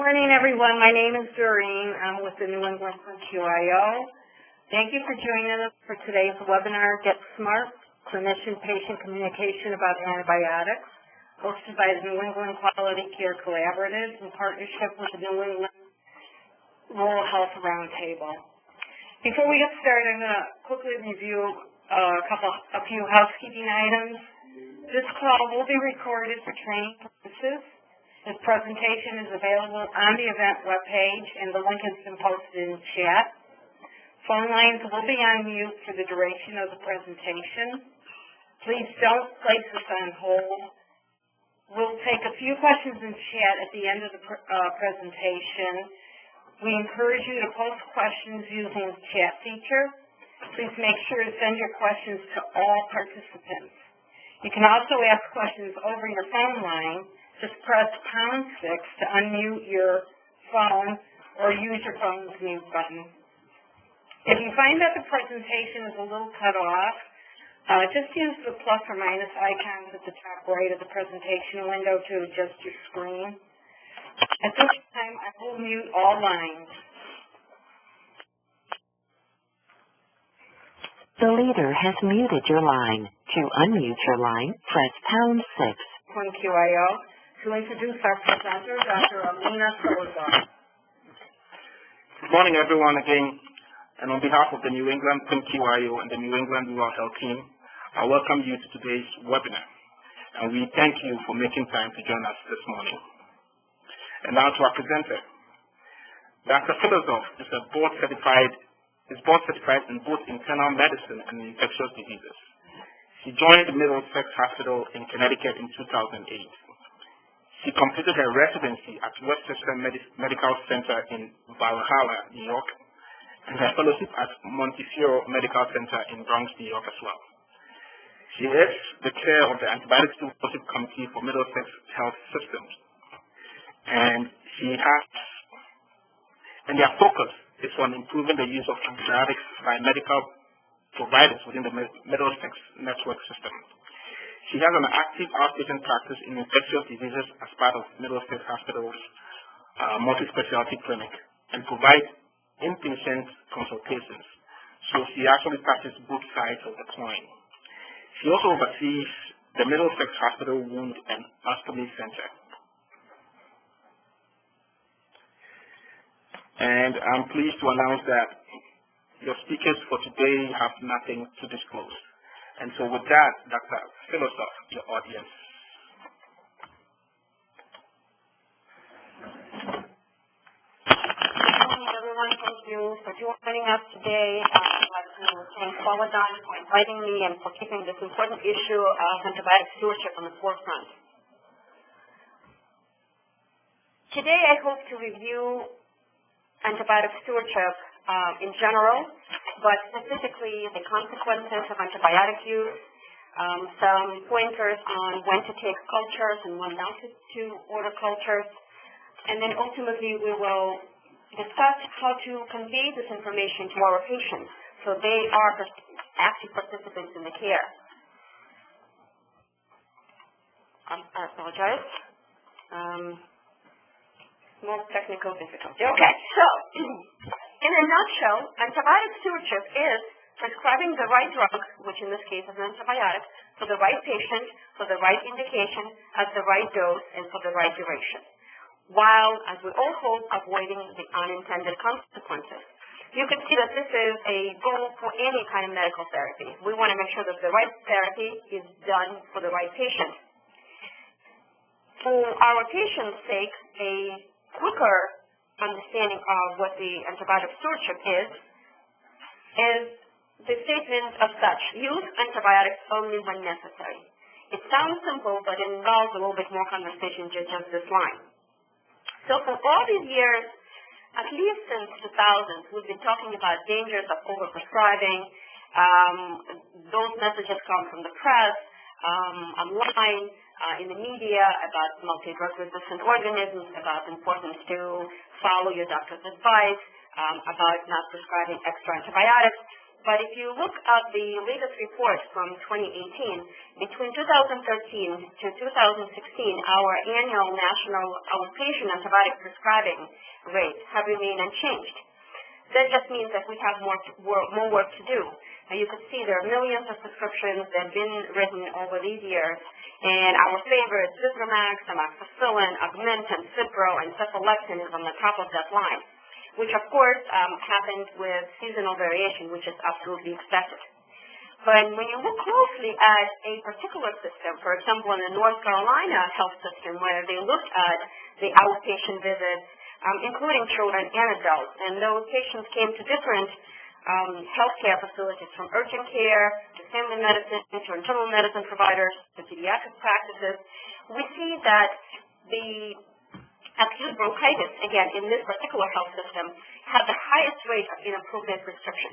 Morning, everyone. My name is Doreen. I'm with the New England QIN-QIO. Thank you for joining us for today's webinar, Get Smart, Clinician-Patient Communication about Antibiotics, hosted by the New England Quality Care Collaborative in partnership with the New England Rural Health RoundTable. Before we get started, I'm going to quickly review a few housekeeping items. This call will be recorded for training purposes. This presentation is available on the event webpage, and the link has been posted in chat. Phone lines will be on mute for the duration of the presentation. Please don't place this on hold. We'll take a few questions in chat at the end of the presentation. We encourage you to post questions using the chat feature. Please make sure to send your questions to all participants. You can also ask questions over your phone line. Just press #6 to unmute your phone or use your phone's mute button. If you find that the presentation is a little cut off, just use the plus or minus icons at the top right of the presentation window to adjust your screen. At this time, I will mute all lines. The leader has muted your line. To unmute your line, press #6. QIO. To introduce our presenter, Dr. Alina Salazar. Good morning, everyone, again. And on behalf of the New England QIN-QIO and the New England Rural Health team, I welcome you to today's webinar. And we thank you for making time to join us this morning. And now to our presenter. Dr. Salazar is board certified in both internal medicine and infectious diseases. She joined the Middlesex Hospital in Connecticut in 2008. She completed her residency at Westchester Medical Center in Valhalla, New York, and her fellowship at Montefiore Medical Center in Bronx, New York as well. She is the chair of the Antibiotics Stewardship Committee for Middlesex Health Systems. And their focus is on improving the use of antibiotics by medical providers within the Middlesex network system. She has an active outpatient practice in infectious diseases as part of Middlesex Hospital's multi-specialty clinic and provides inpatient consultations. So she actually touches both sides of the coin. She also oversees the Middlesex Hospital Wound and Ostomy Center. And I'm pleased to announce that your speakers for today have nothing to disclose. And so with that, Dr. Salazar, your audience. Good morning, everyone. Thank you for joining us today. I'd like to thank Qualidon for inviting me and for keeping this important issue of antibiotic stewardship on the forefront. Today, I hope to review antibiotic stewardship in general, but specifically the consequences of antibiotic use, some pointers on when to take cultures and when not to order cultures, and then ultimately we will discuss how to convey this information to our patients so they are active participants in the care. I apologize. More technical difficulty. Okay, so in a nutshell, antibiotic stewardship is prescribing the right drug, which in this case is an antibiotic, for the right patient, for the right indication, at the right dose, and for the right duration, while, as we all hope, avoiding the unintended consequences. You can see that this is a goal for any kind of medical therapy. We want to make sure that the right therapy is done for the right patient. For our patients' sake, a quicker understanding of what the antibiotic stewardship is the statement of such: use antibiotics only when necessary. It sounds simple, but it involves a little bit more conversation than just this line. So for all these years, at least since the 2000s, we've been talking about dangers of overprescribing. Those messages come from the press, online, in the media, about multi-drug resistant organisms, about the importance to follow your doctor's advice, about not prescribing extra antibiotics. But if you look at the latest report from 2018, between 2013 to 2016, our annual national outpatient antibiotic prescribing rates have remained unchanged. That just means that we have more work to do. Now you can see there are millions of prescriptions that have been written over these years, and our favorites, Zithromax, amoxicillin, Augmentin, Cipro, and Cephalexin is on the top of that line, which of course happens with seasonal variation, which is absolutely expected. But when you look closely at a particular system, for example, in the North Carolina health system, where they looked at the outpatient visits, including children and adults, and those patients came to different healthcare facilities, from urgent care to family medicine to internal medicine providers to pediatric practices, we see that the acute bronchitis, again, in this particular health system, had the highest rate of inappropriate prescription.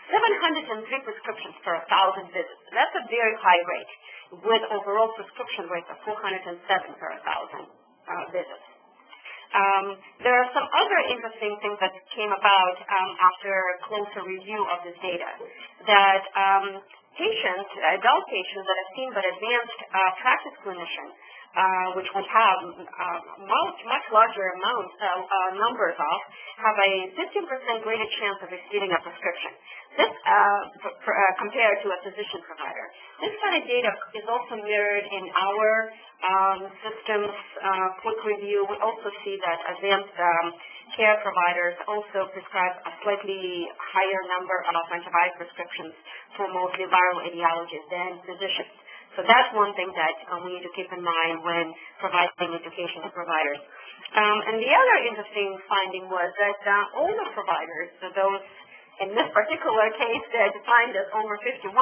703 prescriptions per 1,000 visits. That's a very high rate, with overall prescription rates of 407 per 1,000 visits. There are some other interesting things that came about after closer review of this data, that patients, adult patients that have seen but advanced practice clinician, which we have much larger numbers of, have a 15% greater chance of receiving a prescription. This compared to a physician provider. This kind of data is also mirrored in our systems quick review. We also see that advanced care providers also prescribe a slightly higher number of antibiotic prescriptions for mostly viral etiologies than physicians. So that's one thing that we need to keep in mind when providing education to providers. And the other interesting finding was that older providers, so those in this particular case defined as over 51,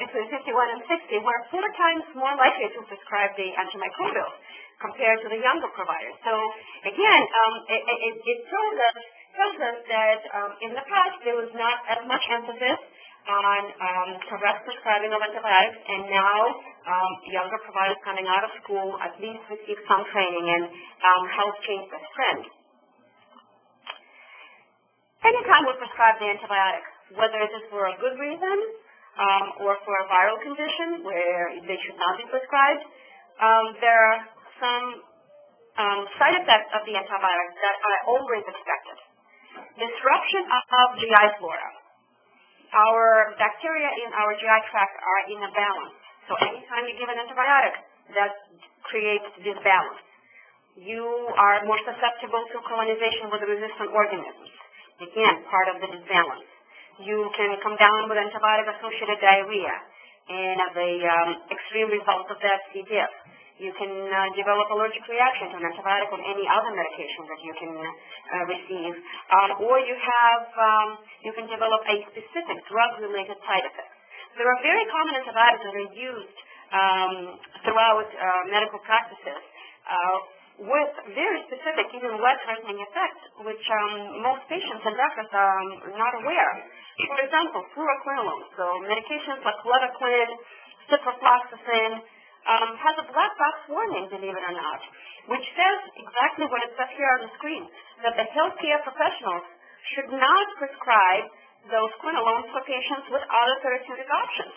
between 51 and 60, were 4 times more likely to prescribe the antimicrobials compared to the younger providers. So again, it tells us that in the past there was not as much emphasis on correct prescribing of antibiotics, and now younger providers coming out of school at least receive some training and help change this trend. Anytime we prescribe the antibiotics, whether it is for a good reason or for a viral condition where they should not be prescribed, there are some side effects of the antibiotics that are always expected. Disruption of GI flora. Our bacteria in our GI tract are in a balance. So anytime you give an antibiotic, that creates disbalance. You are more susceptible to colonization with resistant organisms. Again, part of the disbalance. You can come down with antibiotic-associated diarrhea, and as a extreme result of that, C. diff. You can develop allergic reaction to an antibiotic or any other medication that you can receive, or you can develop a specific drug-related side effect. There are very common antibiotics that are used throughout medical practices with very specific, even life-threatening effects, which most patients and doctors are not aware. For example, fluoroquinolones, so medications like clothianide, ciprofloxacin, has a black box warning, believe it or not, which says exactly what it says here on the screen, that the healthcare professionals should not prescribe those quinolones for patients with other therapeutic options.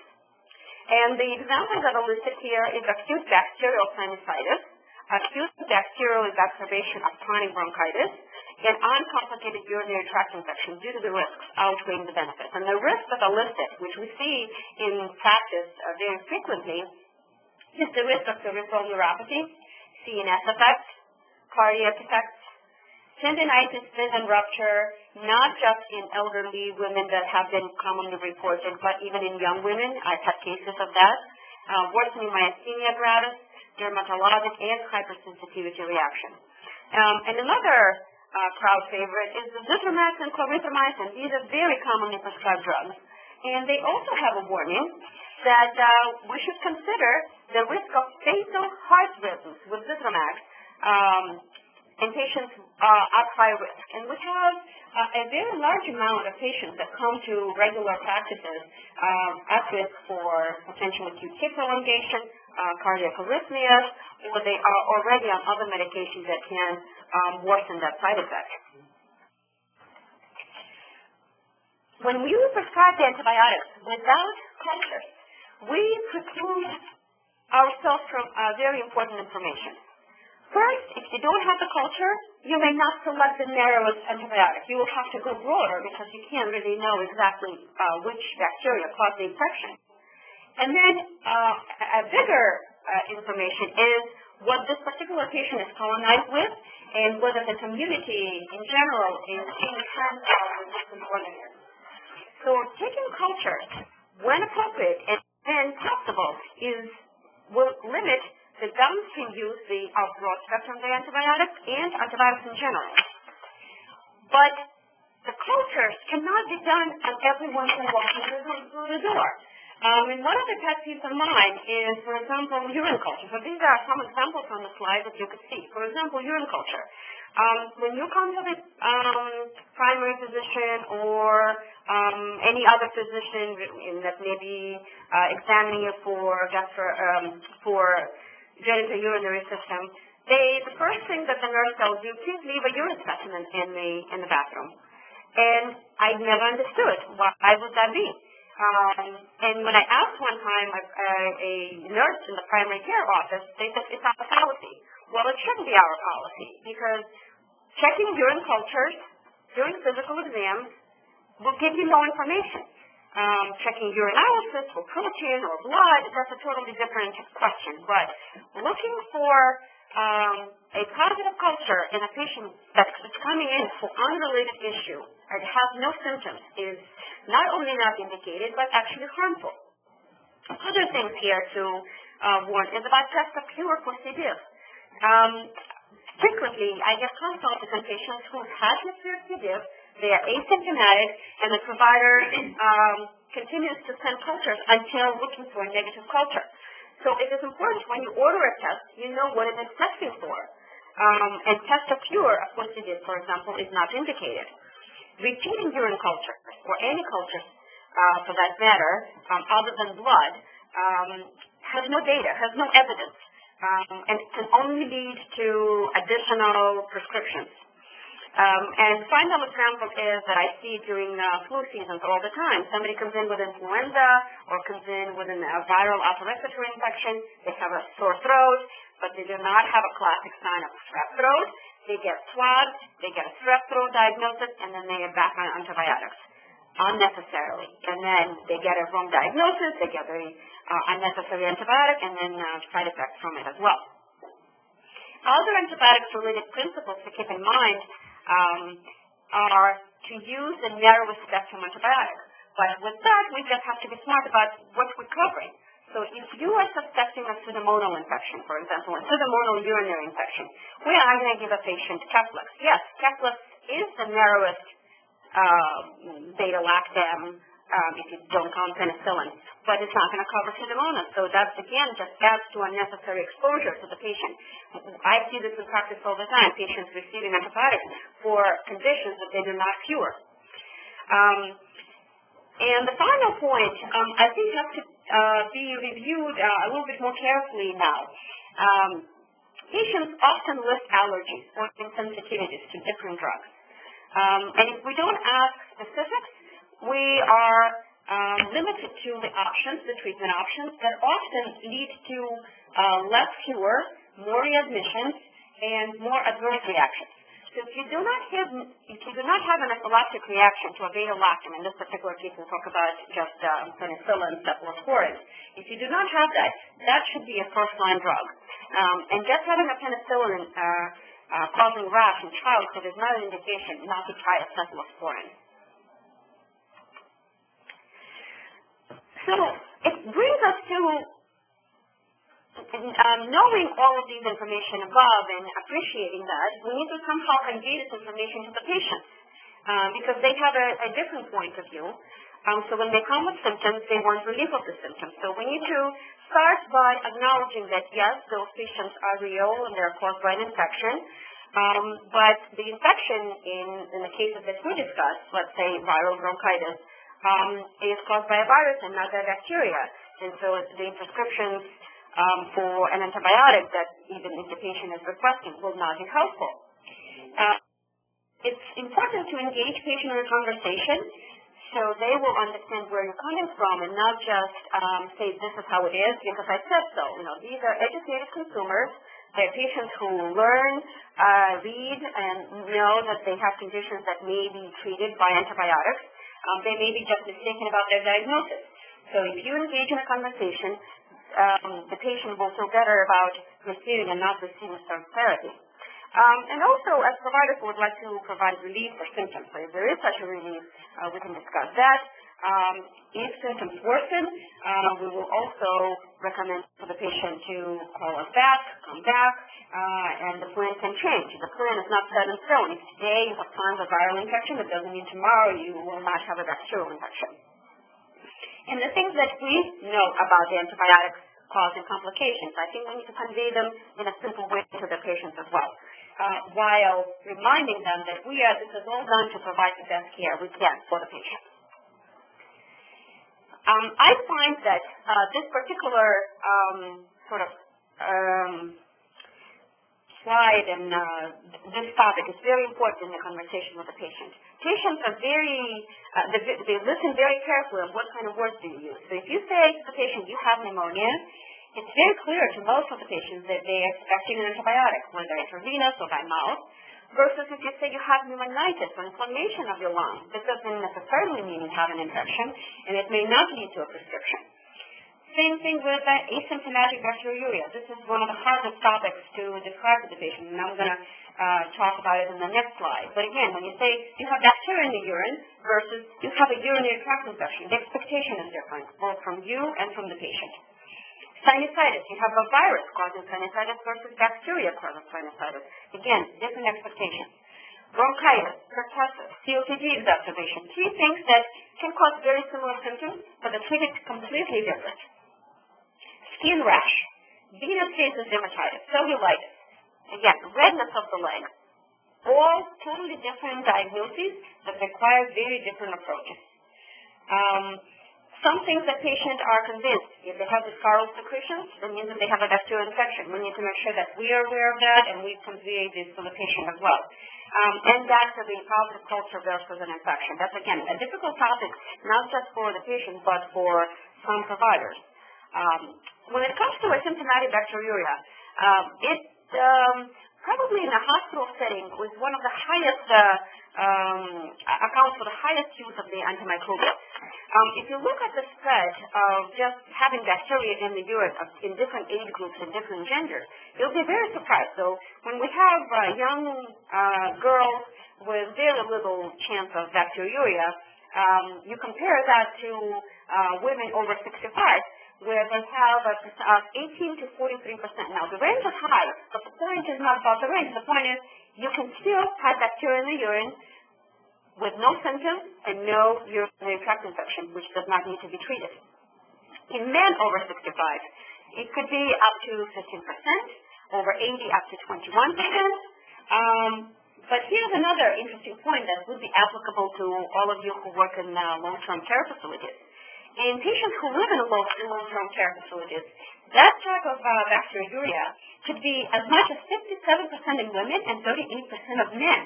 And the examples that are listed here is acute bacterial sinusitis, acute bacterial exacerbation of chronic bronchitis, and uncomplicated urinary tract infection due to the risks outweighing the benefits. And the risks that are listed, which we see in practice very frequently, is the risk of peripheral neuropathy, CNS effects, cardiac effects, tendinitis, tendon rupture, not just in elderly women that have been commonly reported, but even in young women. I've had cases of that. Worsening myasthenia gravis, dermatologic and hypersensitivity reaction. And another crowd favorite is the Zithromax and clarithromycin. These are very commonly prescribed drugs. And they also have a warning that we should consider the risk of fatal heart rhythms with Zithromax in patients at high risk. And we have a very large amount of patients that come to regular practices at risk for potential acute kidney prolongation, cardiac arrhythmias, or they are already on other medications that can worsen that side effect. When we prescribe the antibiotics without cultures, we preclude ourselves from very important information. First, if you don't have the culture, you may not select the narrowest antibiotic. You will have to go broader because you can't really know exactly which bacteria caused the infection. And then a bigger information is what this particular patient is colonized with and whether the community in general is in hands with this important. So taking cultures when appropriate and possible will limit the downstream use of broad spectrum of the antibiotics and antibiotics in general. But the cultures cannot be done on everyone who walks through the door. And one of the pet peeves of mine is, for example, urine culture. So these are some examples on the slide that you could see. For example, urine culture. When you come to the primary physician or any other physician that may be examining you for genitourinary system, the first thing that the nurse tells you, please leave a urine specimen in the bathroom. And I never understood why would that be. And when I asked one time a nurse in the primary care office, they said it's our policy. Well, it shouldn't be our policy because checking urine cultures during physical exams will give you no information. Checking urinalysis for protein or blood, that's a totally different question. But looking for a positive culture in a patient that's coming in for unrelated issue and has no symptoms is not only not indicated, but actually harmful. Other things here to warn is about test of cure for C. diff. Frequently, I get consults from patients who have severe C. diff, they are asymptomatic, and the provider continues to send cultures until looking for a negative culture. So it is important when you order a test, you know what it is testing for. And test of cure for C. diff, for example, is not indicated. Repeating urine culture, or any culture for that matter, other than blood, has no data, has no evidence, and can only lead to additional prescriptions. And final example is that I see during flu seasons all the time. Somebody comes in with influenza or comes in with a viral upper respiratory infection. They have a sore throat, but they do not have a classic sign of strep throat. They get swabbed, they get a strep throat diagnosis, and then they get back on antibiotics unnecessarily. And then they get a wrong diagnosis, they get an unnecessary antibiotic, and then side effects from it as well. Other antibiotics-related principles to keep in mind are to use the narrowest spectrum antibiotic. But with that, we just have to be smart about what we're covering. So if you are suspecting a pseudomonal infection, for example, a pseudomonal urinary infection, we are going to give a patient Keflex. Yes, Keflex is the narrowest beta-lactam if you don't count penicillin, but it's not going to cover pseudomonas. So that, again, just adds to unnecessary exposure to the patient. I see this in practice all the time, patients receiving antibiotics for conditions that they do not cure. And the final point, I think, has to be reviewed a little bit more carefully now. Patients often list allergies or insensitivities to different drugs. And if we don't ask specifics, we are limited to the options, the treatment options, that often lead to less cure, more readmissions, and more adverse reactions. So if you do not have an anaphylactic reaction to a beta-lactam, in this particular case we'll talk about just penicillin, cephalosporin. If you do not have that, that should be a first-line drug. And just having a penicillin causing rash in childhood is not an indication not to try a cephalosporin. So it brings us to knowing all of these information above and appreciating that, we need to somehow convey this information to the patient because they have a different point of view. So when they come with symptoms, they want relief of the symptoms. So we need to start by acknowledging that, yes, those patients are real and they're caused by an infection, but the infection in the cases that we discussed, let's say viral bronchitis, is caused by a virus and not by bacteria. And so the prescriptions for an antibiotic that even if the patient is requesting will not be helpful. It's important to engage patient in a conversation so they will understand where you're coming from and not just say this is how it is because I said so. These are educated consumers. They're patients who learn, read, and know that they have conditions that may be treated by antibiotics. They may be just mistaken about their diagnosis. So if you engage in a conversation, the patient will feel better about receiving and not receiving some therapy. And also, as providers, we would like to provide relief for symptoms. So if there is such a relief, we can discuss that. If symptoms worsen, we will also recommend for the patient to call us back, come back, and the plan can change. The plan is not set in stone. If today you have signs of viral infection, it doesn't mean tomorrow you will not have a bacterial infection. And the things that we know about the antibiotics causing complications, I think we need to convey them in a simple way to the patients as well, while reminding them that this is all done to provide the best care we can for the patient. I find that this particular slide and this topic is very important in the conversation with the patient. Patients are they listen very carefully on what kind of words do you use. So if you say to the patient, you have pneumonia, it's very clear to most of the patients that they are expecting an antibiotic, whether intravenous or by mouth, versus if you say you have pneumonitis or inflammation of your lung. This doesn't necessarily mean you have an infection, and it may not lead to a prescription. Same thing with asymptomatic bacteriuria. This is one of the hardest topics to describe to the patient, and I'm going to talk about it in the next slide. But again, when you say you have bacteria in the urine versus you have a urinary tract infection, the expectation is different, both from you and from the patient. Sinusitis, you have a virus causing sinusitis versus bacteria causing sinusitis. Again, different expectations. Bronchitis, pertussis, COPD exacerbation, three things that can cause very similar symptoms, but are treated completely different. Skin rash, venous cases dermatitis, cellulitis, again, redness of the leg, all totally different diagnoses that require very different approaches. Some things that patients are convinced, if they have discardal secretions, that means that they have a bacterial infection. We need to make sure that we are aware of that and we convey this to the patient as well. And back to the positive culture versus an infection. That's, again, a difficult topic, not just for the patient, but for some providers. When it comes to asymptomatic bacteriuria, it probably in a hospital setting was one of the highest, accounts for the highest use of the antimicrobial. If you look at the spread of just having bacteria in the urine in different age groups and different genders, you'll be very surprised. So when we have young girls with very little chance of bacteriuria, you compare that to women over 65, where they have a 18 to 43%. Now, the range is high, but the point is not about the range. The point is you can still have bacteria in the urine with no symptoms and no urinary tract infection, which does not need to be treated. In men over 65, it could be up to 15%, over 80 up to 21%. But here's another interesting point that would be applicable to all of you who work in long-term care facilities. In patients who live in long-term care facilities, that type of bacteriuria could be as much as 57% in women and 38% of men.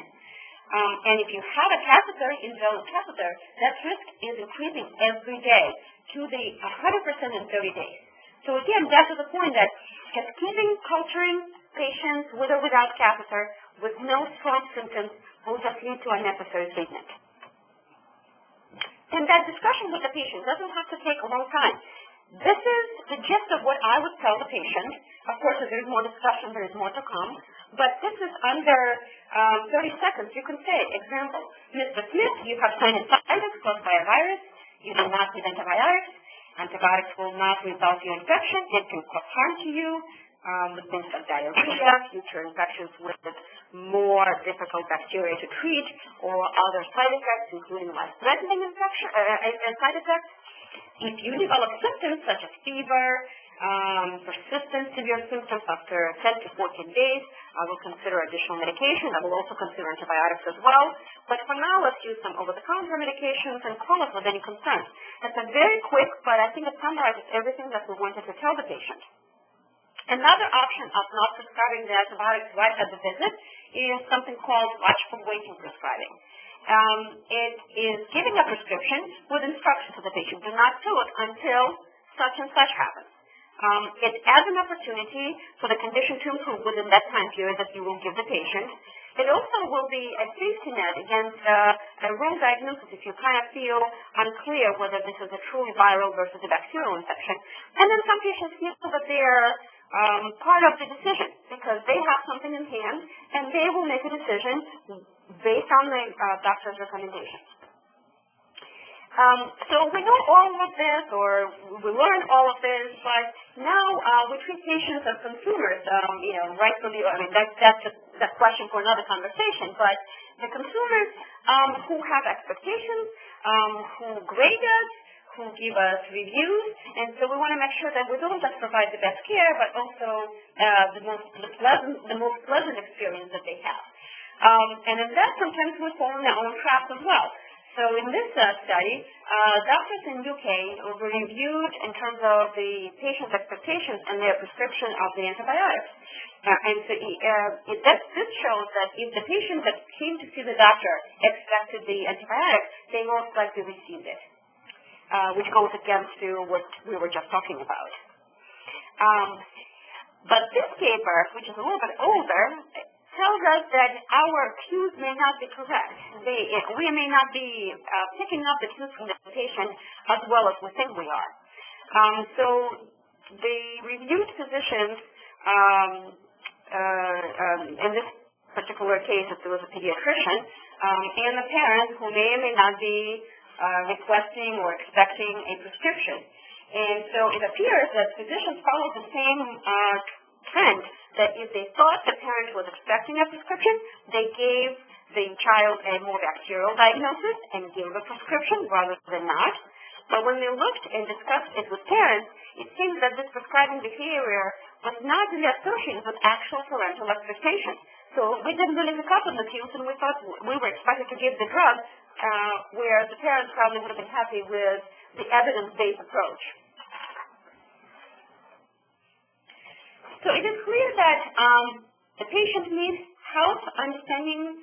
And if you have a catheter, invalid catheter, that risk is increasing every day to the 100% in 30 days. So again, that's the point that cascading, culturing patients with or without catheter with no strong symptoms will just lead to unnecessary treatment. And that discussion with the patient doesn't have to take a long time. This is the gist of what I would tell the patient. Of course, if there's more discussion, there is more to come. But this is under 30 seconds. You can say, example, Mr. Smith, you have sinusitis caused by a virus. You do not need antibiotics. Antibiotics will not result in infection. It can cause harm to you. With things like diarrhea, future infections with more difficult bacteria to treat, or other side effects, including life-threatening side effects. If you develop symptoms such as fever, persistent severe symptoms after 10 to 14 days, I will consider additional medication. I will also consider antibiotics as well. But for now, let's use some over-the-counter medications and call us with any concerns. That's a very quick, but I think it summarizes everything that we wanted to tell the patient. Another option of not prescribing the antibiotics right at the visit is something called watchful waiting prescribing. It is giving a prescription with instructions to the patient. Do not fill it until such and such happens. It adds an opportunity for the condition to improve within that time period that you will give the patient. It also will be a safety net against a wrong diagnosis if you kind of feel unclear whether this is a truly viral versus a bacterial infection. And then some patients feel that they're part of the decision because they have something in hand and they will make a decision based on the doctor's recommendations. So we know all of this, or we learn all of this, but now we treat patients as consumers. Right from the, that's a question for another conversation. But the consumers who have expectations, who grade us, who give us reviews, and so we want to make sure that we don't just provide the best care, but also the most pleasant experience that they have. And in that, sometimes we fall in our own traps as well. So in this study, doctors in UK were reviewed in terms of the patient's expectations and their prescription of the antibiotics. And so this shows that if the patient that came to see the doctor expected the antibiotic, they most likely received it, which goes against what we were just talking about. But this paper, which is a little bit older, tells us that our cues may not be correct. We may not be picking up the cues from the patient as well as we think we are. So the reviewed physicians, in this particular case, it was a pediatrician, and a parent who may or may not be requesting or expecting a prescription. And so it appears that physicians follow the same trend, that if they thought the parent was expecting a prescription, they gave the child a more bacterial diagnosis and gave a prescription rather than not. But when they looked and discussed it with parents, it seems that this prescribing behavior was not really associated with actual parental expectations. So we didn't really pick up on the cues, and we thought we were expected to give the drug where the parents probably would have been happy with the evidence-based approach. So it is clear that the patient needs help understanding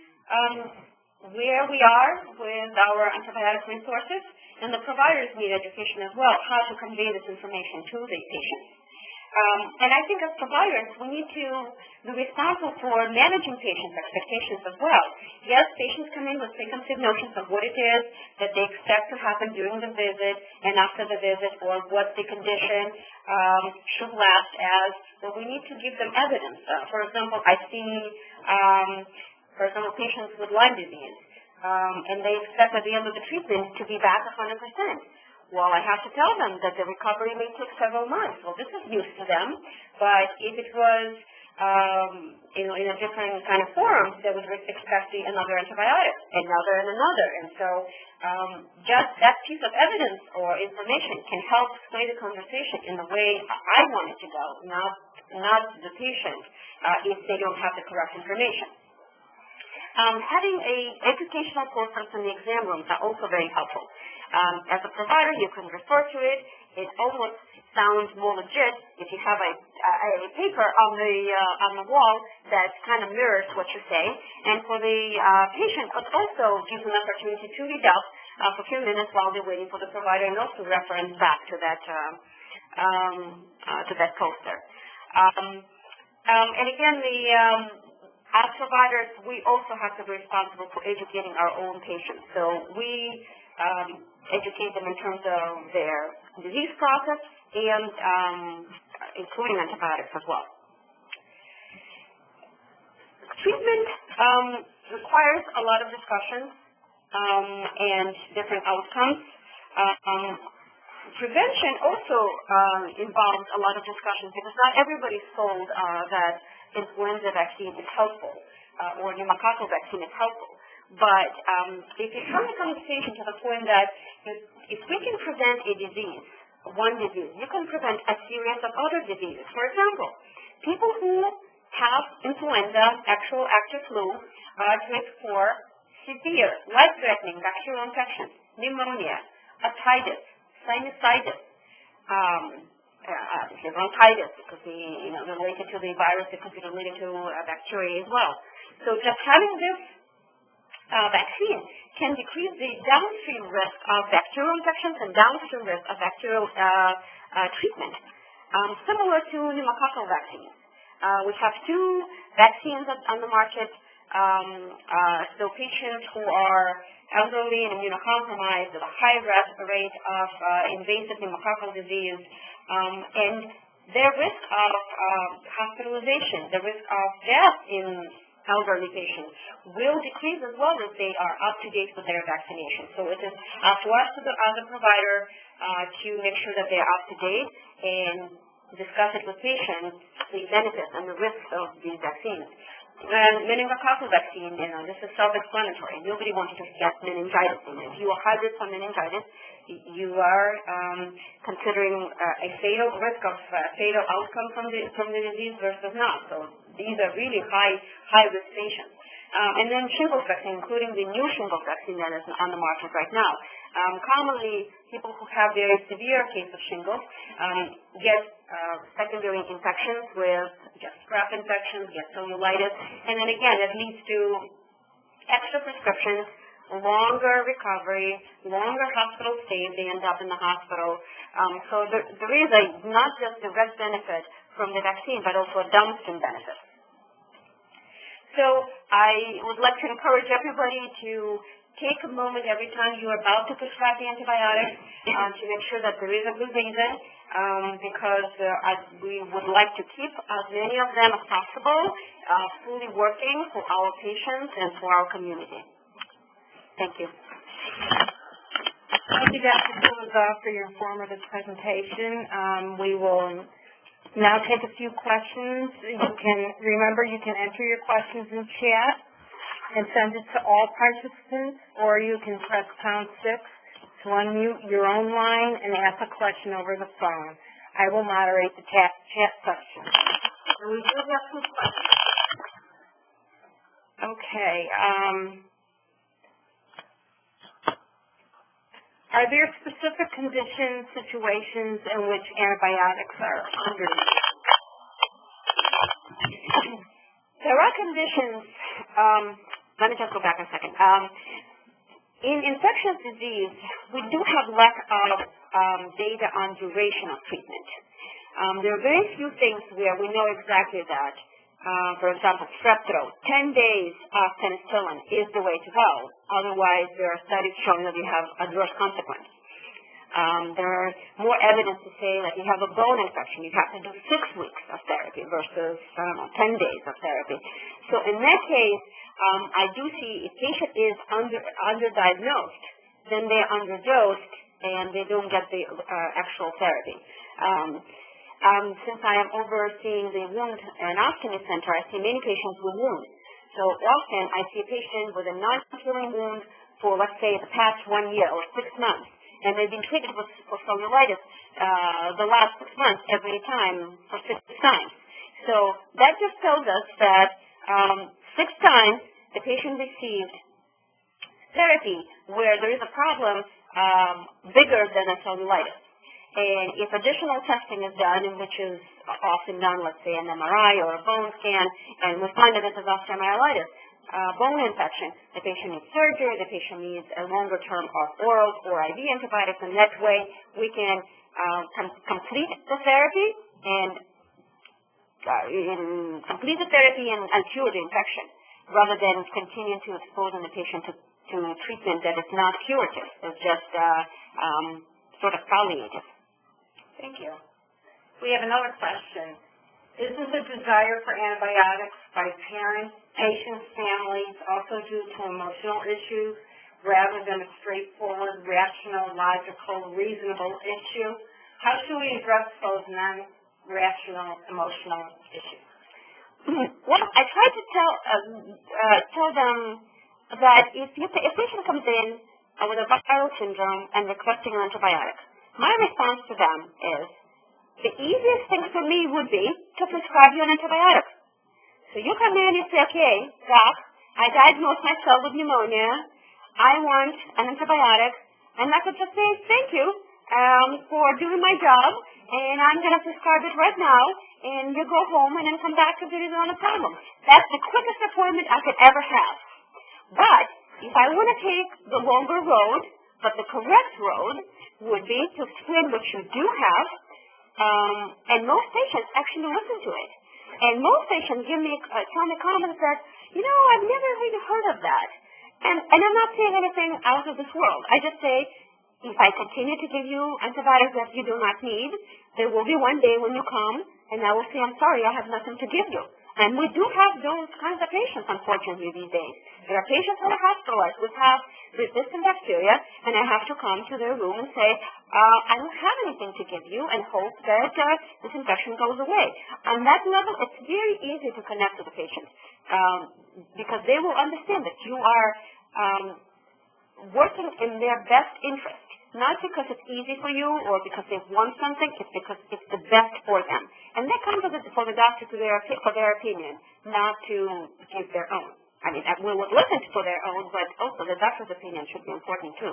where we are with our antibiotic resources, and the providers need education as well, how to convey this information to the patients. And I think as providers, we need to be responsible for managing patients' expectations as well. Yes, patients come in with preconceived notions of what it is that they expect to happen during the visit and after the visit, or what the condition should last as, but we need to give them evidence. For example, I see, patients with Lyme disease, and they expect at the end of the treatment to be back 100%. Well, I have to tell them that the recovery may take several months. Well, this is news to them, but if it was, in a different kind of forum, they would expect another antibiotic, another and another. And so just that piece of evidence or information can help sway the conversation in the way I want it to go, not the patient, if they don't have the correct information. Having an educational process in the exam rooms are also very helpful. As a provider, you can refer to it. It almost sounds more legit if you have a paper on the wall that kind of mirrors what you say. And for the patient, it also gives an opportunity to read out for a few minutes while they're waiting for the provider, and also reference back to that poster. And again, as providers, we also have to be responsible for educating our own patients. So we educate them in terms of their disease process and including antibiotics as well. Treatment requires a lot of discussion and different outcomes. Prevention also involves a lot of discussion because not everybody's told that influenza vaccine is helpful or pneumococcal vaccine is helpful. But if you turn the conversation to the point that if we can prevent a disease, one disease, you can prevent a series of other diseases. For example, people who have influenza, actual active flu, are at risk for severe, life-threatening bacterial infections, pneumonia, otitis, sinusitis, bronchitis, it could be related to the virus, it could be related to bacteria as well. So just having this vaccine can decrease the downstream risk of bacterial infections and downstream risk of bacterial treatment, similar to pneumococcal vaccines. We have two vaccines on the market. So patients who are elderly and immunocompromised with a high rate of invasive pneumococcal disease, and their risk of hospitalization, the risk of death in elderly patients will decrease as well if they are up to date with their vaccination. So it is up to us as a provider to make sure that they are up to date and discuss it with patients, the benefits and the risks of these vaccines. And meningococcal vaccine, this is self-explanatory. Nobody wants to get meningitis. If you are high risk for meningitis, you are considering a fatal risk of fatal outcome from the disease versus not. So these are really high risk patients. And then shingles vaccine, including the new shingles vaccine that is on the market right now. Commonly, people who have very severe case of shingles get secondary infections get strep infections, get cellulitis, and then again, it leads to extra prescriptions, longer recovery, longer hospital stays. They end up in the hospital. So there is not just direct benefit from the vaccine, but also a downstream benefit. So I would like to encourage everybody to take a moment every time you are about to prescribe the antibiotic to make sure that there is a good reason, because we would like to keep as many of them as possible fully working for our patients and for our community. Thank you. Thank you, Dr. Souza, for your informative presentation. We will now take a few questions. You can enter your questions in chat and send it to all participants, or you can press #6 to unmute your own line and ask a question over the phone. I will moderate the chat section. So we do have some questions. Okay. Are there specific conditions, situations in which antibiotics are underused? There are conditions, let me just go back a second. In infectious disease, we do have lack of data on duration of treatment. There are very few things where we know exactly that. For example, strep throat, 10 days of penicillin is the way to go. Otherwise, there are studies showing that you have adverse consequences. There are more evidence to say that you have a bone infection, you have to do 6 weeks of therapy versus, 10 days of therapy. So in that case, I do see if patient is underdiagnosed, then they're underdosed and they don't get the actual therapy. Since I am overseeing the wound and ostomy center, I see many patients with wounds. So often I see a patient with a non-healing wound for, let's say, the past 1 year or 6 months, and they've been treated for cellulitis the last 6 months every time for 6 times. So that just tells us that 6 times the patient received therapy where there is a problem bigger than a cellulitis. And if additional testing is done, which is often done, let's say an MRI or a bone scan, and we find that this is osteomyelitis, bone infection, the patient needs surgery, the patient needs a longer term of oral or IV antibiotics, and that way we can complete the therapy and cure the infection, rather than continue to expose the patient to treatment that is not curative. It's just sort of palliative. Thank you. We have another question. Is this a desire for antibiotics by parents, patients, families, also due to emotional issues, rather than a straightforward, rational, logical, reasonable issue? How should we address those non-rational, emotional issues? Well, I try to tell them that if patient comes in with a viral syndrome and requesting an antibiotic, my response to them is, the easiest thing for me would be to prescribe you an antibiotic. So you come in and say, okay, doc, I diagnosed myself with pneumonia, I want an antibiotic, and I could just say, thank you for doing my job, and I'm going to prescribe it right now, and you go home and then come back if there is not a problem. That's the quickest appointment I could ever have. But if I want to take the longer road, but the correct road would be to explain what you do have, and most patients actually listen to it. And most patients tell me comments that, I've never really heard of that. And I'm not saying anything out of this world. I just say, if I continue to give you antibiotics that you do not need, there will be one day when you come, and I will say, I'm sorry, I have nothing to give you. And we do have those kinds of patients, unfortunately, these days. There are patients who are hospitalized who have resistant bacteria, and I have to come to their room and say, I don't have anything to give you, and hope that this infection goes away. On that level, it's very easy to connect with the patient, because they will understand that you are working in their best interest. Not because it's easy for you or because they want something, it's because it's the best for them. And they come for the doctor for their opinion, not to give their own. I mean, we would listen for their own, but also the doctor's opinion should be important too.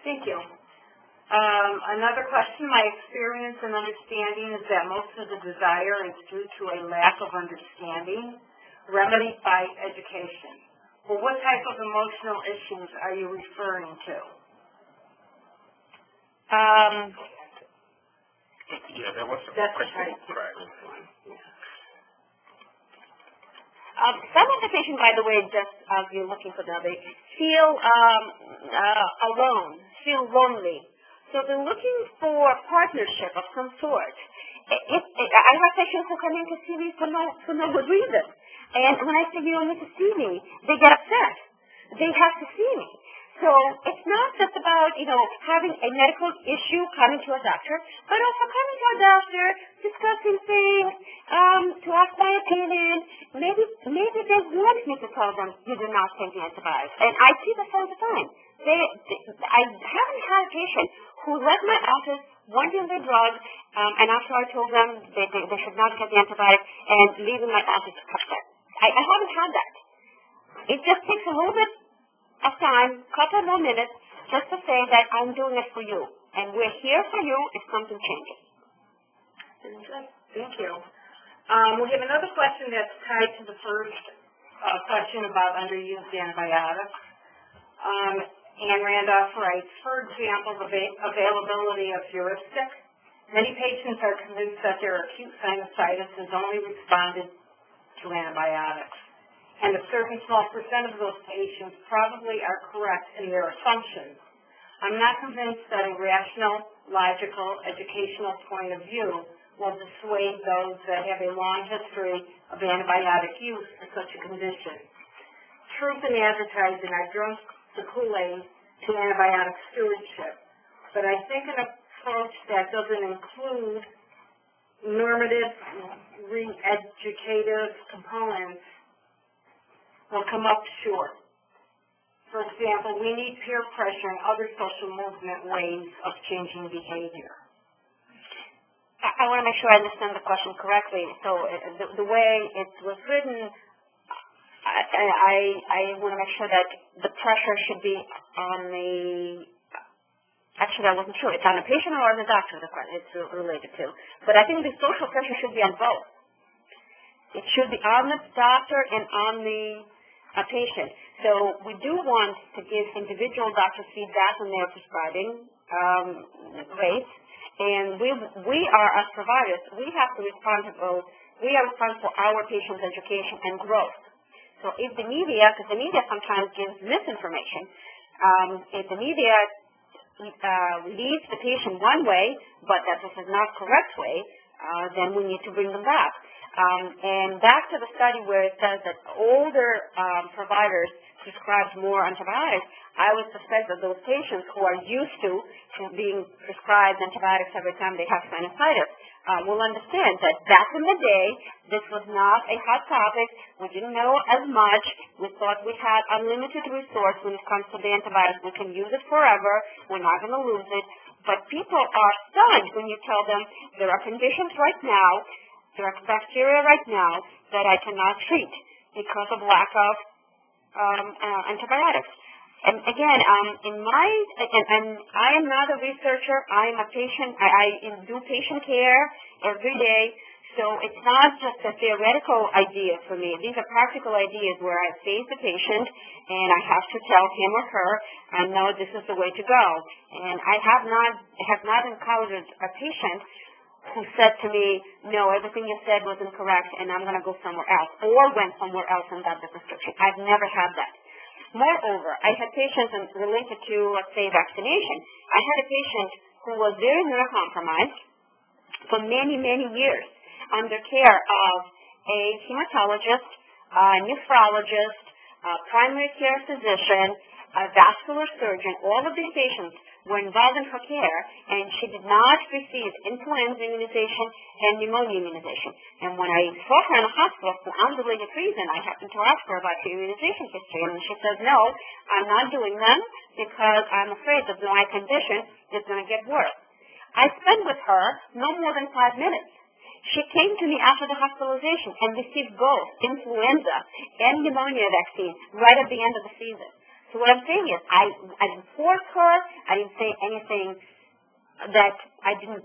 Thank you. Another question, my experience and understanding is that most of the desire is due to a lack of understanding, remedied by education. Well, what type of emotional issues are you referring to? Yeah, there was some question. Some of the patients, by the way, just as you're looking for them, they feel alone, feel lonely. So they're looking for partnership of some sort. I have patients who come in to see me for no good reason. And when I say you don't need to see me, they get upset. They have to see me. So it's not just about, having a medical issue coming to a doctor, but also coming to a doctor, discussing things, to ask my opinion. Maybe they want me to tell them you do not take the antibiotics. And I see this all the time. I haven't had a patient who left my office wanting their drug, and after I told them they should not get the antibiotic and leaving my office upset. I haven't had that. It just takes a little bit of time, couple more minutes, just to say that I'm doing it for you, and we're here for you if something changes. Thank you. We have another question that's tied to the first question about underused antibiotics. Ann Randolph writes, for example, the availability of heuristic. Many patients are convinced that their acute sinusitis has only responded to antibiotics. And a certain small percent of those patients probably are correct in their assumptions. I'm not convinced that a rational, logical, educational point of view will dissuade those that have a long history of antibiotic use for such a condition. Truth in advertising, I drunk the Kool-Aid to antibiotic stewardship, but I think an approach that doesn't include normative, re-educative components will come up short. For example, we need peer pressure and other social movement ways of changing behavior. I want to make sure I understand the question correctly. So the way it was written, I want to make sure that the pressure should be on the, actually I wasn't sure, it's on the patient or on the doctor it's related to. But I think the social pressure should be on both. It should be on the doctor and on the patient. So we do want to give individual doctors feedback on their prescribing rates, and we are, as providers, we have to respond to both. We are responsible for our patients' education and growth. So if the media, because the media sometimes gives misinformation, if the media leads the patient one way, but that this is not correct way, then we need to bring them back. And back to the study where it says that older providers prescribe more antibiotics, I would suspect that those patients who are used to being prescribed antibiotics every time they have sinusitis will understand that back in the day, this was not a hot topic. We didn't know as much. We thought we had unlimited resource when it comes to the antibiotics. We can use it forever. We're not going to lose it. But people are stunned when you tell them there are conditions right now, there are bacteria right now that I cannot treat because of lack of antibiotics. And again, I am not a researcher. I am a patient. I do patient care every day. So it's not just a theoretical idea for me. These are practical ideas where I face the patient and I have to tell him or her, no, this is the way to go. And I have not encountered a patient who said to me, no, everything you said was incorrect and I'm going to go somewhere else, or went somewhere else and got the prescription. I've never had that. Moreover, I had patients related to, let's say, vaccination. I had a patient who was very immunocompromised for many, many years under care of a hematologist, a nephrologist, a primary care physician, a vascular surgeon. All of these patients were involved in her care, and she did not receive influenza immunization and pneumonia immunization. And when I saw her in the hospital for unrelated reason, I happened to ask her about her immunization history, and she says, no, I'm not doing them because I'm afraid that my condition is going to get worse. I spent with her no more than 5 minutes. She came to me after the hospitalization and received both influenza and pneumonia vaccine right at the end of the season. So what I'm saying is I didn't force her. I didn't say anything that I didn't,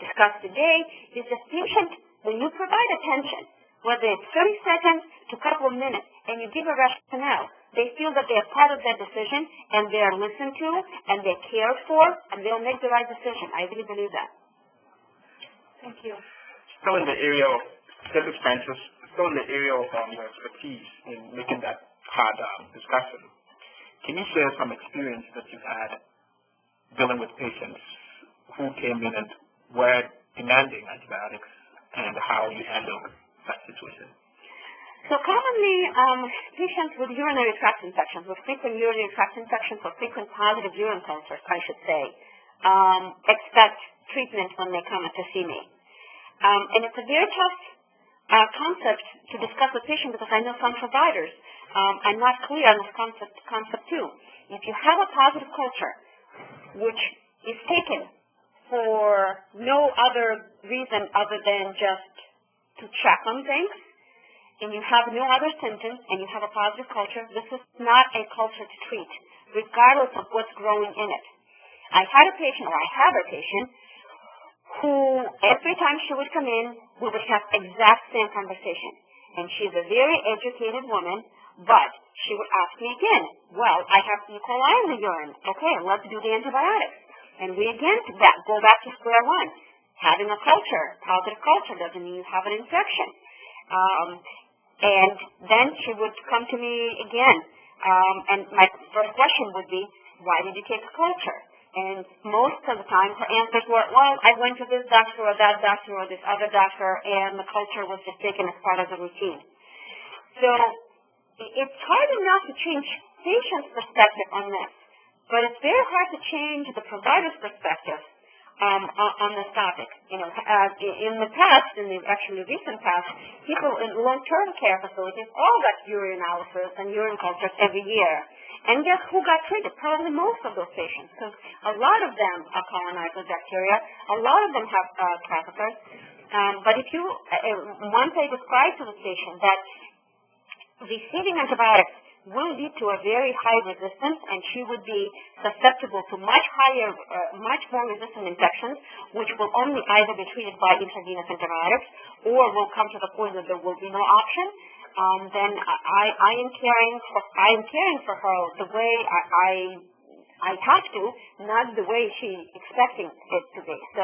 discuss today. It's just patient, when you provide attention, whether it's 30 seconds to a couple of minutes, and you give a rationale, they feel that they're part of that decision and they're listened to and they're cared for and they'll make the right decision. I really believe that. Thank you. Still in the area of still in the area of your expertise in making that hard discussion, can you share some experience that you've had dealing with patients who came in and were demanding antibiotics and how you handled that situation? So commonly, patients with urinary tract infections, with frequent urinary tract infections or frequent positive urine cultures, I should say, expect treatment when they come to see me. And it's a very tough concept to discuss with patients because I know some providers are not clear on this concept too. If you have a positive culture, which is taken for no other reason other than just to check on things, and you have no other symptoms, and you have a positive culture, this is not a culture to treat, regardless of what's growing in it. I have a patient who, every time she would come in, we would have exact same conversation. And she's a very educated woman, but she would ask me again, well, I have E. coli in the urine. Okay, let's do the antibiotics. And we again go back to square one. Having a culture, positive culture, doesn't mean you have an infection. And then she would come to me again. And my first question would be, why did you take a culture? And most of the time, her answers were, well, I went to this doctor or that doctor or this other doctor, and the culture was just taken as part of the routine. So it's hard enough to change patients' perspective on this, but it's very hard to change the provider's perspective on this topic. In the past, in the actually recent past, people in long-term care facilities all got urinalysis and urine cultures every year. And guess who got treated? Probably most of those patients, because a lot of them are colonized with bacteria. A lot of them have traffickers. But if you, once I described to the patient that receiving antibiotics will lead to a very high resistance, and she would be susceptible to much more resistant infections, which will only either be treated by intravenous antibiotics or will come to the point that there will be no option. Then I am caring for her the way I have to, not the way she's expecting it to be. So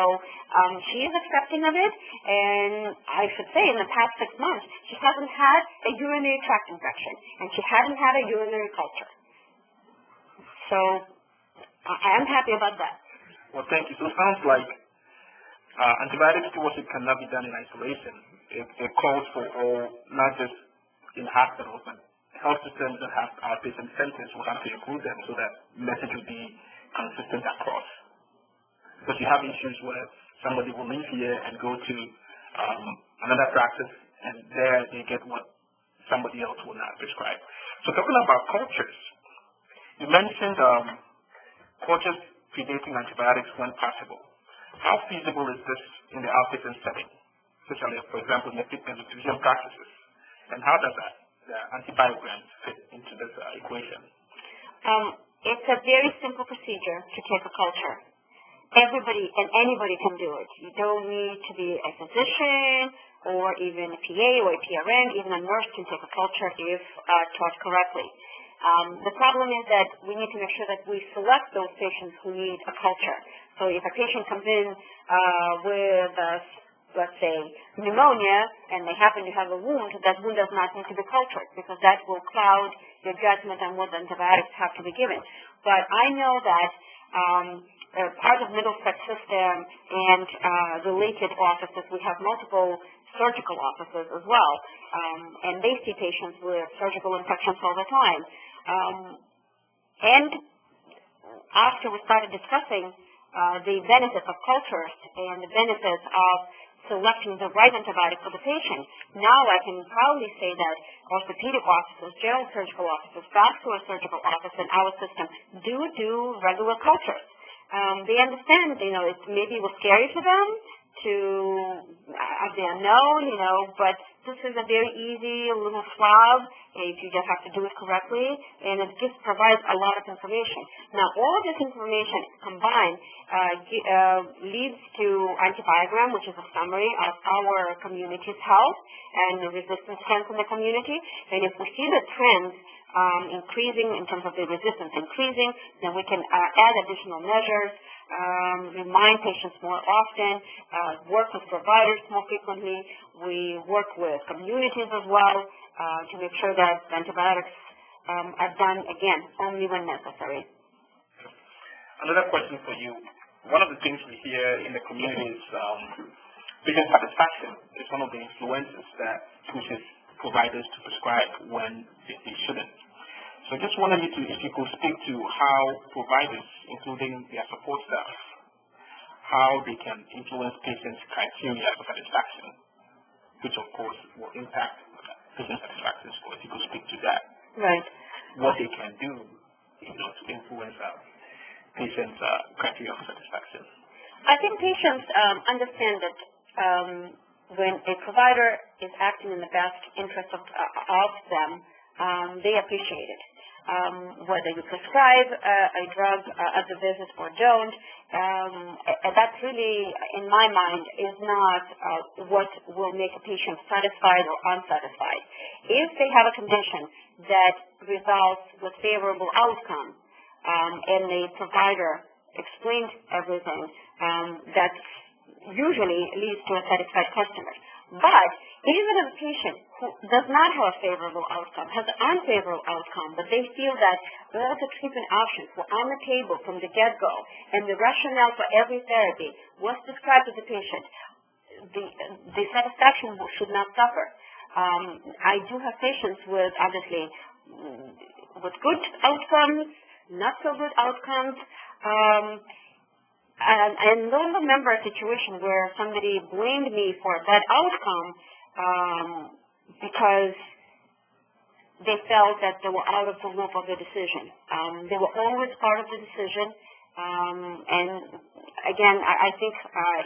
she is accepting of it, and I should say in the past 6 months, she hasn't had a urinary tract infection, and she hasn't had a urinary culture. So I am happy about that. Well, thank you. So it sounds like antibiotic stewardship cannot be done in isolation. It calls for all, not just in hospitals, but health systems that have outpatient centers will have to improve them so that message will be consistent across. Because you have issues where somebody will leave here and go to another practice, and there they get what somebody else will not prescribe. So talking about cultures, you mentioned cultures predating antibiotics when possible. How feasible is this in the outpatient setting, especially, for example, in the physician practices? And how does the antibiograms fit into this equation? It's a very simple procedure to take a culture. Everybody and anybody can do it. You don't need to be a physician or even a PA or a PRN. Even a nurse can take a culture if taught correctly. The problem is that we need to make sure that we select those patients who need a culture. So if a patient comes in with, let's say, pneumonia, and they happen to have a wound, that wound does not need to be cultured because that will cloud your judgment on what antibiotics have to be given. But I know that part of Middlesex system and related offices, we have multiple surgical offices as well, and they see patients with surgical infections all the time. And after we started discussing the benefits of cultures and the benefits of selecting the right antibiotic for the patient, now I can proudly say that orthopedic offices, general surgical offices, vascular surgical offices in our system do regular cultures. They understand, it maybe was scary for them the unknown, but this is a very easy little swab if you just have to do it correctly, and it just provides a lot of information. Now, all of this information combined leads to antibiogram, which is a summary of our community's health and the resistance trends in the community. And if we see the trends increasing in terms of the resistance increasing, then we can add additional measures, remind patients more often, work with providers more frequently. We work with communities as well to make sure that antibiotics are done, again, only when necessary. Another question for you. One of the things we hear in the community is patient satisfaction is one of the influences that pushes providers to prescribe when they shouldn't. So I just wanted you to, if you could speak to how providers, including their support staff, how they can influence patients' criteria for satisfaction, which of course will impact patient satisfaction score. If you could speak to that. Right. What they can do, to influence patients' criteria for satisfaction. I think patients understand that when a provider is acting in the best interest of them, they appreciate it. Whether you prescribe a drug at the visit or don't, that really, in my mind, is not what will make a patient satisfied or unsatisfied. If they have a condition that results with favorable outcome, and the provider explained everything, that usually leads to a satisfied customer. But even if a patient who does not have a favorable outcome, has an unfavorable outcome, but they feel that all the treatment options were on the table from the get-go, and the rationale for every therapy was described to the patient, the satisfaction should not suffer. I do have patients with, obviously, with good outcomes, not so good outcomes, and don't remember a situation where somebody blamed me for a bad outcome because they felt that they were out of the loop of the decision. They were always part of the decision. And again, I think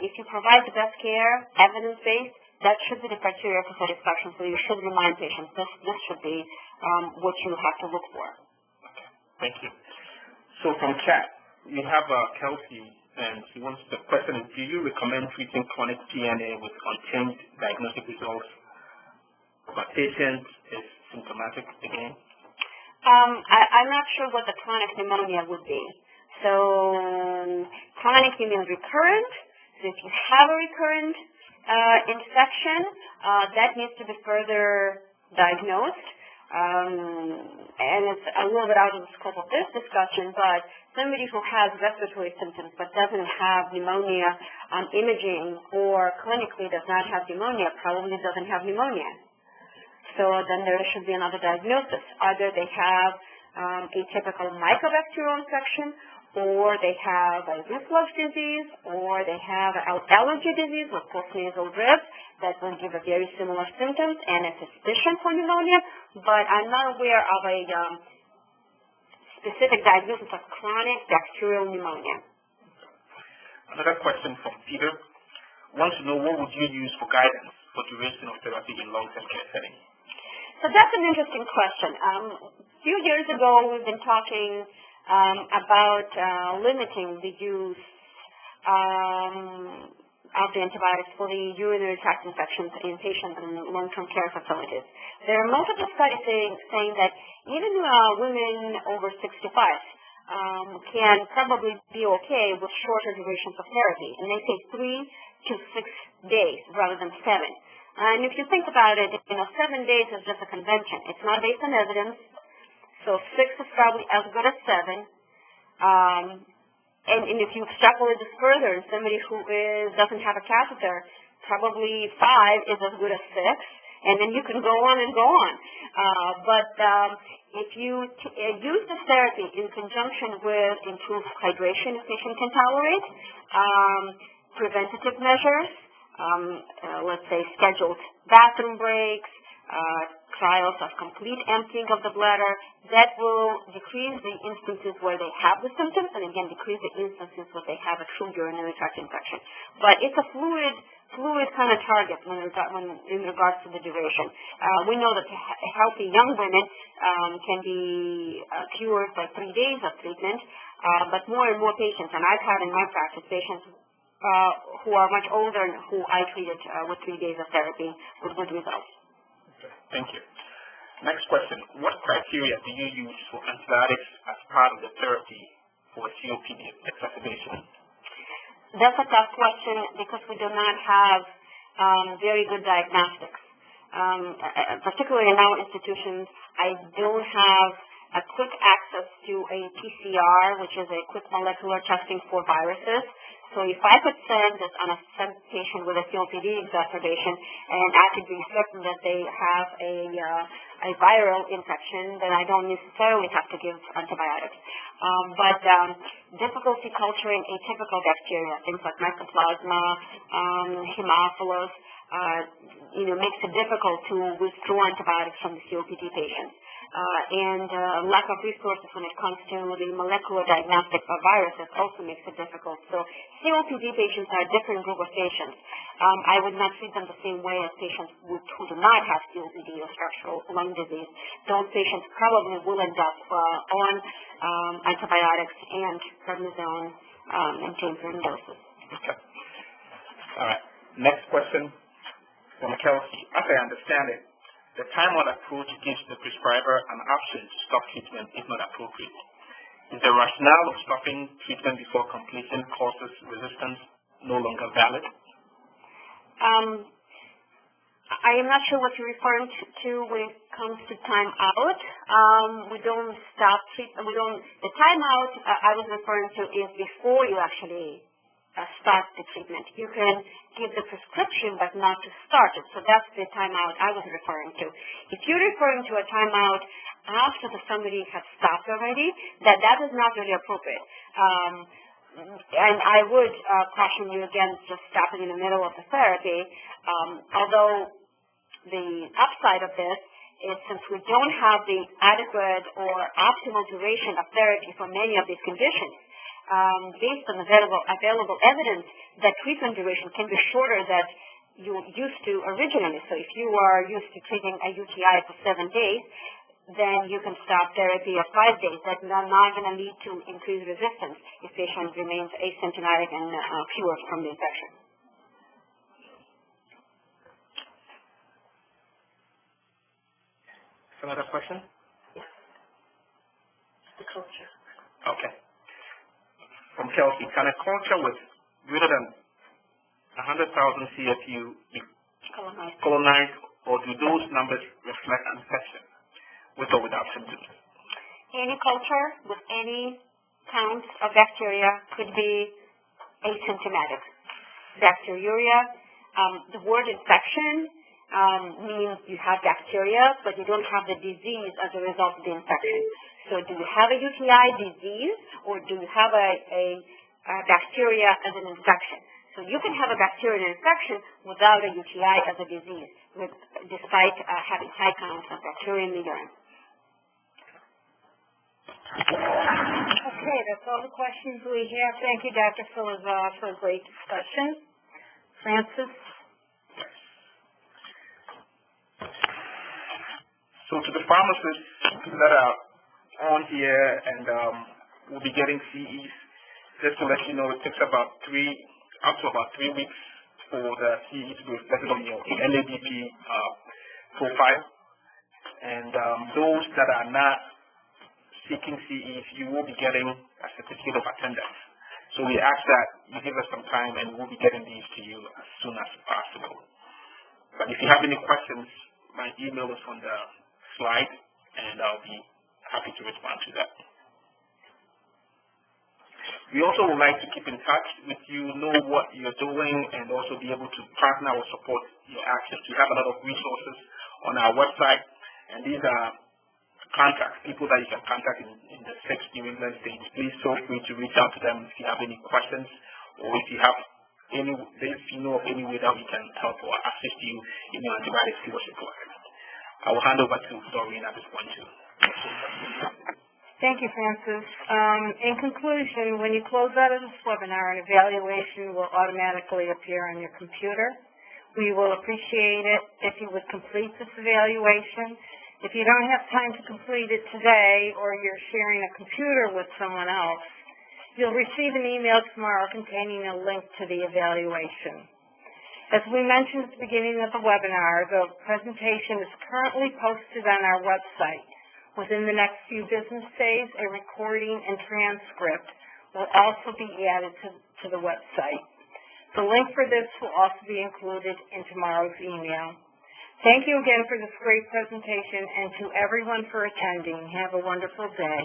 if you provide the best care, evidence-based, that should be the criteria for satisfaction. So you should remind patients this should be what you have to look for. Okay, thank you. So from chat, we have Kelsey. And the question is, do you recommend treating chronic PNA with unchanged diagnostic results if a patient is symptomatic again? I'm not sure what the chronic pneumonia would be. So chronic means recurrent. So if you have a recurrent infection, that needs to be further diagnosed. And it's a little bit out of the scope of this discussion, but somebody who has respiratory symptoms but doesn't have pneumonia on imaging or clinically does not have pneumonia probably doesn't have pneumonia. So then there should be another diagnosis. Either they have a typical mycobacterial infection, or they have a reflux disease, or they have allergy disease with postnasal drip that will give a very similar symptoms and a suspicion for pneumonia, but I'm not aware of a specific diagnosis of chronic bacterial pneumonia. Another question from Peter. Wants to know, what would you use for guidance for duration of therapy in long-term care setting? So that's an interesting question. few years ago, we've been talking about limiting the use of the antibiotics for the urinary tract infections in patients in long-term care facilities. There are multiple studies saying that even women over 65 can probably be okay with shorter durations of therapy, and they say 3 to 6 days rather than 7. And if you think about it, 7 days is just a convention. It's not based on evidence, so 6 is probably as good as 7. And if you extrapolate this further, somebody who doesn't have a catheter, probably 5 is as good as 6, and then you can go on and go on. But if you use this therapy in conjunction with improved hydration, if patient can tolerate, preventative measures, let's say scheduled bathroom breaks, trials of complete emptying of the bladder, that will decrease the instances where they have the symptoms, and again decrease the instances where they have a true urinary tract infection. But it's a fluid kind of target in regards to the duration. We know that healthy young women can be cured by 3 days of treatment, but more and more patients, and I've had in my practice patients who are much older and who I treated with 3 days of therapy with good results. Thank you. Next question. What criteria do you use for antibiotics as part of the therapy for COPD exacerbation? That's a tough question because we do not have very good diagnostics. Particularly in our institutions, I don't have a quick access to a PCR, which is a quick molecular testing for viruses. So if I could send this on a patient with a COPD exacerbation and I could be certain that they have a viral infection, then I don't necessarily have to give antibiotics. But difficulty culturing atypical bacteria, things like Mycoplasma, Haemophilus, makes it difficult to withdraw antibiotics from the COPD patients. And lack of resources when it comes to the molecular diagnostic of viruses also makes it difficult. So COPD patients are a different group of patients. I would not treat them the same way as patients who do not have COPD or structural lung disease. Those patients probably will end up on antibiotics and prednisone and tapering doses. Okay. All right. Next question from Kelsey. As I understand it, the time-out approach gives the prescriber an option to stop treatment if not appropriate. Is the rationale of stopping treatment before completion causes resistance no longer valid? I am not sure what you're referring to when it comes to time-out. We don't stop treatment. The time-out I was referring to is before you actually start the treatment. You can give the prescription but not to start it. So that's the timeout I was referring to. If you're referring to a timeout after somebody has stopped already, that is not really appropriate. And I would caution you against just stopping in the middle of the therapy, although the upside of this is since we don't have the adequate or optimal duration of therapy for many of these conditions, based on available evidence that treatment duration can be shorter than you used to originally. So if you are used to treating a UTI for 7 days, then you can stop therapy at 5 days. That's not going to lead to increased resistance if patient remains asymptomatic and cured from the infection. Another question? Yes. The culture. Okay. From Kelsey, can a culture with greater than 100,000 CFU be colonized, or do those numbers reflect infection with or without symptoms? Any culture with any count of bacteria could be asymptomatic. Bacteriuria, the word infection means you have bacteria, but you don't have the disease as a result of the infection. So do you have a UTI disease, or do you have a bacteria as an infection? So you can have a bacterial infection without a UTI as a disease, despite having high counts of bacteria in the urine. Okay, that's all the questions we have. Thank you, Dr. Filazar, for a great discussion. Francis? So to the pharmacists that are on here, and we'll be getting CEs. Just to let you know, it takes about up to about 3 weeks for the CE to be reflected on your NABP profile. And those that are not seeking CEs, you will be getting a certificate of attendance. So we ask that you give us some time, and we'll be getting these to you as soon as possible. But if you have any questions, my email is on the slide, and I'll be happy to respond to that. We also would like to keep in touch with you, know what you're doing, and also be able to partner or support your actions. We have a lot of resources on our website, and these are contacts, people that you can contact in the 6 New England states. Please feel free to reach out to them if you have any questions, or if you know of any way that we can help or assist you in your antibiotic stewardship requirement. I will hand over to Doreen at this point too. Thank you, Francis. In conclusion, when you close out of this webinar, an evaluation will automatically appear on your computer. We will appreciate it if you would complete this evaluation. If you don't have time to complete it today, or you're sharing a computer with someone else, you'll receive an email tomorrow containing a link to the evaluation. As we mentioned at the beginning of the webinar, the presentation is currently posted on our website. Within the next few business days, a recording and transcript will also be added to the website. The link for this will also be included in tomorrow's email. Thank you again for this great presentation, and to everyone for attending. Have a wonderful day.